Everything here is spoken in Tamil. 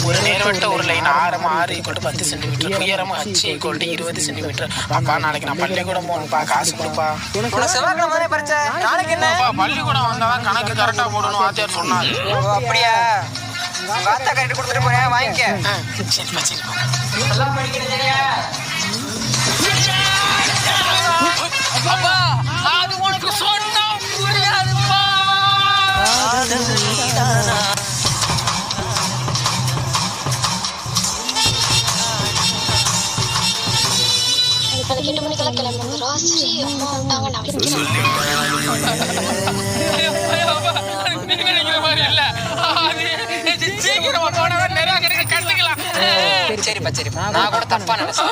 ஒரு நேர்வட்ட ஒரு லைன் ஆரம் 6 = 10 சென்டிமீட்டர், உயரம் h = 20 சென்டிமீட்டர். அப்பா நாளைக்கு நான் பள்ளிக்கூடம் போகணும்ப்பா, காசு கொடுப்பா. நாளைக்கு என்ன பள்ளிக்கூடம் வந்தாதான் கணக்கு கரெக்டா போடணும் வாத்தியார் சொன்னாரு. அப்படியா? வாத்தா கரெக்ட் கொடுத்துட்டு போறேன், வாங்கிக்க. சரிப்பா சரிப்பா. எல்லாம் படிக்கிறது சரியா? அப்பா அது உனக்கு சொன்னா புரியாதுப்பா. இப்போ 8 மணிக்கெல்லாம் கிளம்பணும். ராசி அம்மா வந்தாங்க, நான் சரிப்பா சரிப்பா, நான் கூட தப்பா நினைச்சேன்.